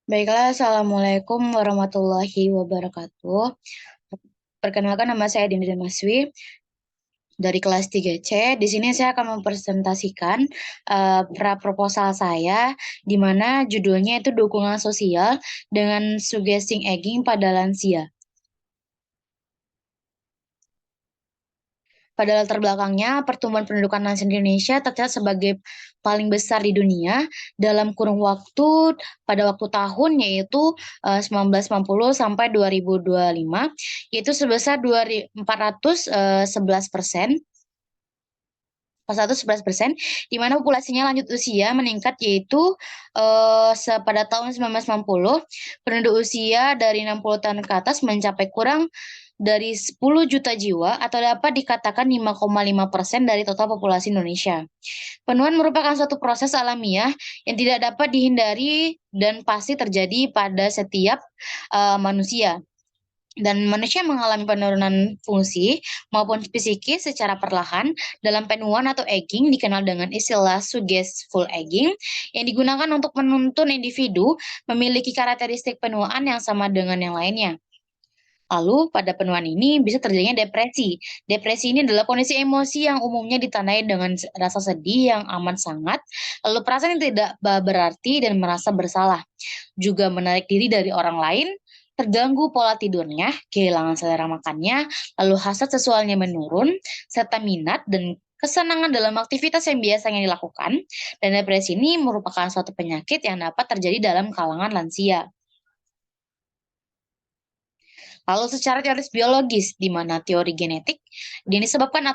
Baiklah, Assalamualaikum warahmatullahi wabarakatuh. Perkenalkan nama saya Dinda Maswi dari kelas 3C. Di sini saya akan mempresentasikan proposal saya, di mana judulnya itu dukungan sosial dengan suggesting aging pada lansia. Pada latar belakangnya, pertumbuhan pendudukan lansia di Indonesia tercatat sebagai paling besar di dunia dalam kurun waktu pada waktu tahun yaitu 1990 sampai 2025, yaitu sebesar 411%. 411%, di mana populasinya lanjut usia meningkat yaitu pada tahun 1990 penduduk usia dari 60 tahun ke atas mencapai kurang dari 10 juta jiwa atau dapat dikatakan 5,5% dari total populasi Indonesia. Penuaan merupakan suatu proses alamiah yang tidak dapat dihindari dan pasti terjadi pada setiap manusia. Dan manusia mengalami penurunan fungsi maupun psikis secara perlahan dalam penuaan atau aging dikenal dengan istilah suggestful aging yang digunakan untuk menuntun individu memiliki karakteristik penuaan yang sama dengan yang lainnya. Lalu pada penuaan ini bisa terjadinya depresi. Depresi ini adalah kondisi emosi yang umumnya ditandai dengan rasa sedih yang amat sangat, lalu perasaan yang tidak berarti dan merasa bersalah. Juga menarik diri dari orang lain, terganggu pola tidurnya, kehilangan selera makannya, lalu hasrat seksualnya menurun, serta minat dan kesenangan dalam aktivitas yang biasanya dilakukan. Dan depresi ini merupakan suatu penyakit yang dapat terjadi dalam kalangan lansia. Lalu secara teoris biologis, di mana teori genetik disebabkan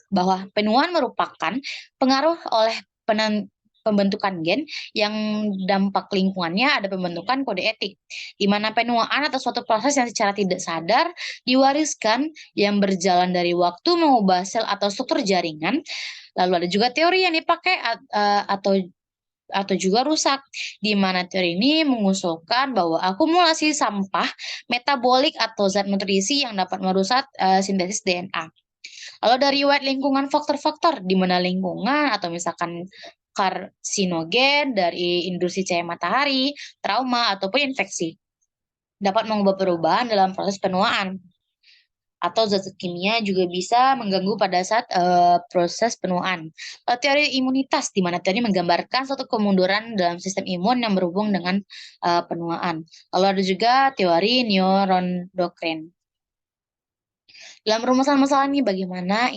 bahwa penuaan merupakan pengaruh oleh pembentukan gen yang dampak lingkungannya ada pembentukan kode etik, di mana penuaan atau suatu proses yang secara tidak sadar diwariskan yang berjalan dari waktu mengubah sel atau struktur jaringan. Lalu ada juga teori yang dipakai atau juga rusak, di mana teori ini mengusulkan bahwa akumulasi sampah metabolik atau zat nutrisi yang dapat merusak sintesis DNA. Lalu dari riwayat lingkungan faktor-faktor, di mana lingkungan atau misalkan karsinogen dari industri cahaya matahari, trauma, ataupun infeksi dapat mengubah perubahan dalam proses penuaan atau zat kimia juga bisa mengganggu pada saat proses penuaan. Teori imunitas, di mana teori menggambarkan suatu kemunduran dalam sistem imun yang berhubung dengan penuaan. Lalu ada juga teori neuroendokrin. Dalam rumusan masalah ini bagaimana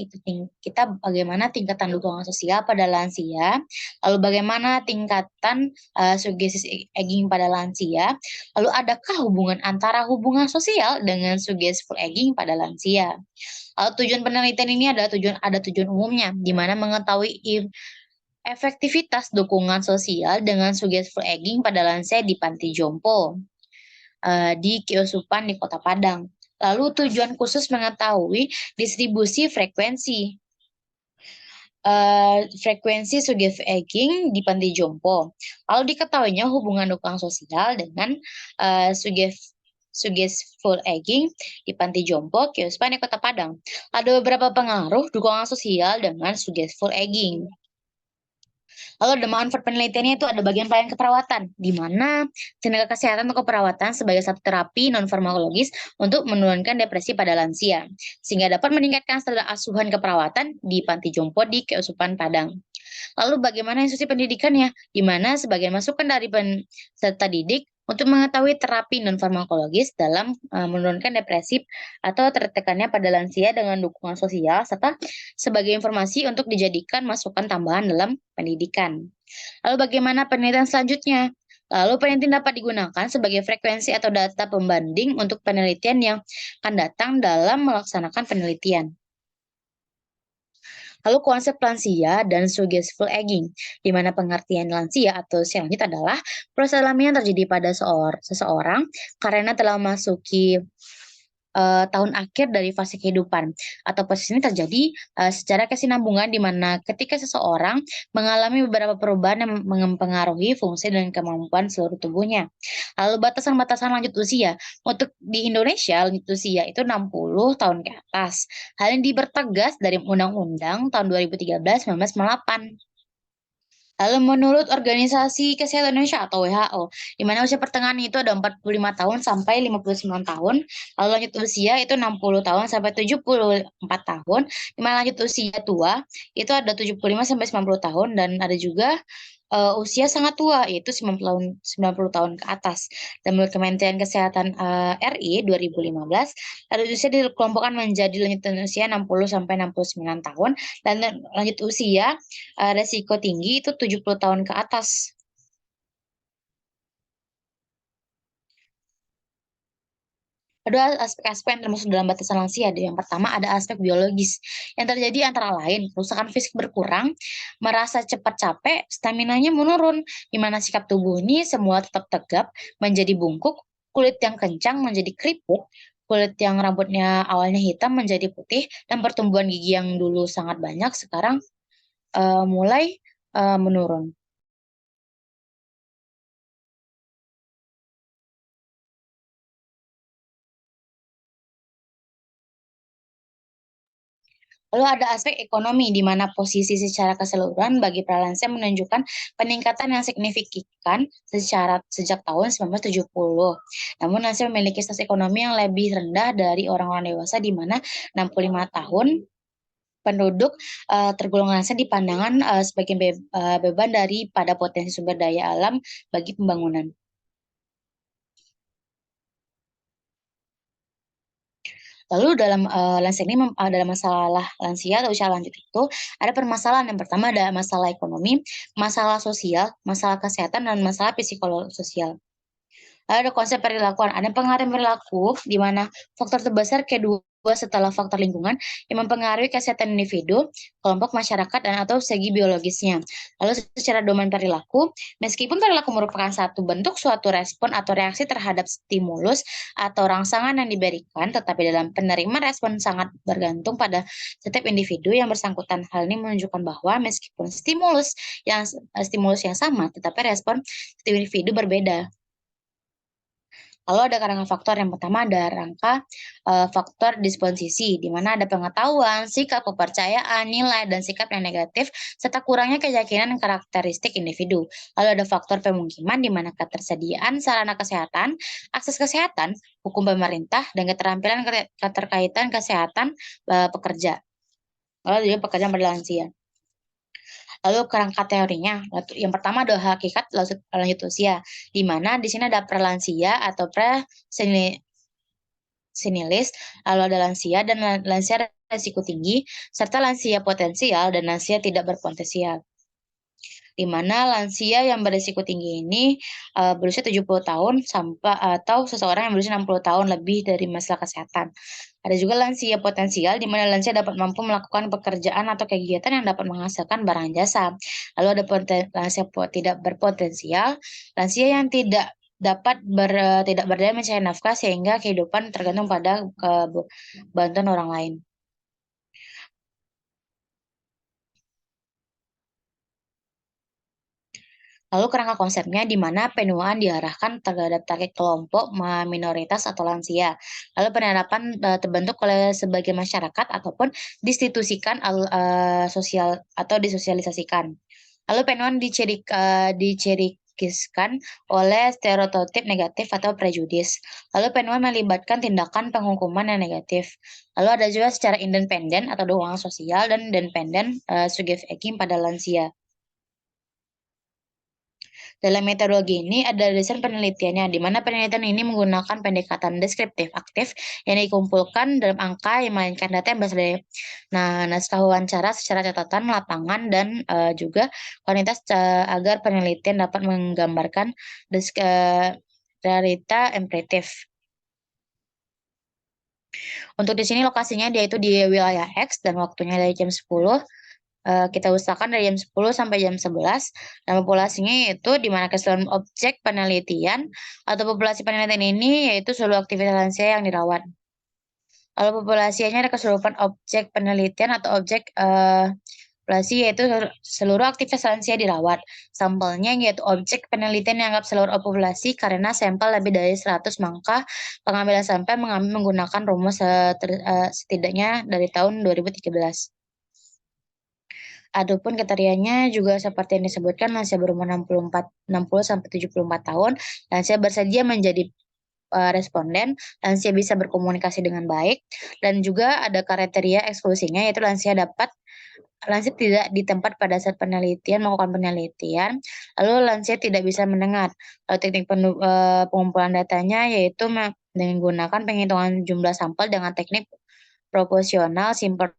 tingkatan dukungan sosial pada lansia, lalu bagaimana tingkatan suggestive aging pada lansia, lalu adakah hubungan antara hubungan sosial dengan suggestive aging pada lansia. Lalu tujuan penelitian ini ada tujuan umumnya, di mana mengetahui efektivitas dukungan sosial dengan suggestive aging pada lansia di panti jompo di Kiosupan di Kota Padang. Lalu tujuan khusus mengetahui distribusi frekuensi suggestive aging di panti jompo. Lalu diketahuinya hubungan dukungan sosial dengan suggestful aging di panti jompo Kiosupan di Kota Padang. Ada beberapa pengaruh dukungan sosial dengan suggestful aging. Lalu ada manfaat penelitiannya itu ada bagian pelayanan keperawatan, di mana tenaga kesehatan atau keperawatan sebagai satu terapi non-farmakologis untuk menurunkan depresi pada lansia, sehingga dapat meningkatkan standar asuhan keperawatan di panti jompo di Kesupan Padang. Lalu bagaimana institusi pendidikannya, di mana sebagian masukan dari peserta didik untuk mengetahui terapi non-farmakologis dalam menurunkan depresi atau tertekannya pada lansia dengan dukungan sosial, serta sebagai informasi untuk dijadikan masukan tambahan dalam pendidikan. Lalu bagaimana penelitian selanjutnya? Lalu penelitian dapat digunakan sebagai frekuensi atau data pembanding untuk penelitian yang akan datang dalam melaksanakan penelitian. Lalu konsep lansia dan suggestful aging, di mana pengertian lansia atau usia lanjut adalah proses alami yang terjadi pada seseorang karena telah memasuki tahun akhir dari fase kehidupan, atau proses ini terjadi secara kesinambungan, di mana ketika seseorang mengalami beberapa perubahan yang mempengaruhi fungsi dan kemampuan seluruh tubuhnya. Lalu batasan-batasan lanjut usia. Untuk di Indonesia, lanjut usia itu 60 tahun ke atas. Hal ini dipertegas dari Undang-Undang tahun 2013-1998. Lalu menurut Organisasi Kesehatan Indonesia atau WHO, di mana usia pertengahan itu ada 45 tahun sampai 59 tahun, lalu lanjut usia itu 60 tahun sampai 74 tahun, di mana lanjut usia tua itu ada 75 sampai 90 tahun, dan ada juga usia sangat tua yaitu 90 tahun ke atas. Dan menurut Kementerian Kesehatan RI 2015, lanjut usia dikelompokkan menjadi lanjut usia 60 sampai 69 tahun, dan lanjut usia resiko tinggi itu 70 tahun ke atas. Ada aspek-aspek yang termasuk dalam batasan lansia. Yang pertama ada aspek biologis yang terjadi antara lain kerusakan fisik berkurang, merasa cepat capek, staminanya menurun, di mana sikap tubuh ini semua tetap tegap, menjadi bungkuk, kulit yang kencang menjadi keriput, kulit yang rambutnya awalnya hitam menjadi putih, dan pertumbuhan gigi yang dulu sangat banyak sekarang mulai menurun. Lalu ada aspek ekonomi, di mana posisi secara keseluruhan bagi pralansia menunjukkan peningkatan yang signifikan sejak tahun 1970. Namun lansia memiliki status ekonomi yang lebih rendah dari orang-orang dewasa, di mana 65 tahun penduduk tergolong lansia dipandangkan sebagai beban daripada potensi sumber daya alam bagi pembangunan. Lalu dalam lansia ini dalam masalah lansia atau usia lanjut itu ada permasalahan. Yang pertama ada masalah ekonomi, masalah sosial, masalah kesehatan, dan masalah psikososial. Lalu ada konsep perilakuan, ada pengaruh perilaku di mana faktor terbesar kedua setelah faktor lingkungan yang mempengaruhi kesehatan individu, kelompok masyarakat, dan atau segi biologisnya. Lalu secara domain perilaku, meskipun perilaku merupakan satu bentuk suatu respon atau reaksi terhadap stimulus atau rangsangan yang diberikan, tetapi dalam penerima respon sangat bergantung pada setiap individu yang bersangkutan. Hal ini menunjukkan bahwa meskipun stimulus yang sama, tetapi respon setiap individu berbeda. Lalu ada rangka faktor, yang pertama ada rangka faktor disposisi, di mana ada pengetahuan, sikap, kepercayaan, nilai, dan sikap yang negatif, serta kurangnya keyakinan karakteristik individu. Lalu ada faktor pemukiman, di mana ketersediaan sarana kesehatan, akses kesehatan, hukum pemerintah, dan keterampilan keterkaitan kesehatan pekerja. Lalu juga pekerjaan pada lansia. Lalu kerangka teorinya, yang pertama ada hakikat lanjut usia, di mana di sini ada prelansia atau senilis, lalu ada lansia dan lansia resiko tinggi, serta lansia potensial dan lansia tidak berpotensial. Di mana lansia yang berisiko tinggi ini berusia 70 tahun sampai atau seseorang yang berusia 60 tahun lebih dari masalah kesehatan. Ada juga lansia potensial, di mana lansia dapat mampu melakukan pekerjaan atau kegiatan yang dapat menghasilkan barang jasa. Lalu ada lansia tidak berpotensial, lansia yang tidak berdaya mencari nafkah sehingga kehidupan tergantung pada bantuan orang lain. Lalu kerangka konsepnya, di mana penuaan diarahkan terhadap target kelompok minoritas atau lansia. Lalu penerapan terbentuk oleh sebagian masyarakat ataupun distitusikan sosial atau disosialisasikan. Lalu penuaan dicirikiskan oleh stereotip negatif atau prejudis. Lalu penuaan melibatkan tindakan penghukuman yang negatif. Lalu ada juga secara independen atau dukungan sosial dan independen Suggestion pada lansia. Dalam metodologi ini ada desain penelitiannya, di mana penelitian ini menggunakan pendekatan deskriptif aktif yang dikumpulkan dalam angka yang memainkan data yang berasal dari naskah wawancara secara catatan lapangan dan juga kuantitas agar penelitian dapat menggambarkan realita empiris. Untuk di sini lokasinya dia itu di wilayah X dan waktunya dari jam 10. Kita usahakan dari jam 10 sampai jam 11, dan populasinya yaitu di mana keseluruhan objek penelitian atau populasi penelitian ini yaitu seluruh aktivitas lansia yang dirawat. Lalu populasinya ada keseluruhan objek penelitian atau objek populasi yaitu seluruh aktivitas lansia dirawat. Sampelnya yaitu objek penelitian yang anggap seluruh populasi karena sampel lebih dari 100, maka pengambilan sampel menggunakan rumus setidaknya dari tahun 2013. Adapun kriterianya juga seperti yang disebutkan, lansia berumur 60 sampai 74 tahun, lansia bersedia menjadi responden, lansia bisa berkomunikasi dengan baik, dan juga ada kriteria eksklusinya, yaitu lansia tidak di tempat pada saat melakukan penelitian, lalu lansia tidak bisa mendengar. Teknik pengumpulan datanya yaitu menggunakan penghitungan jumlah sampel dengan teknik proporsional simple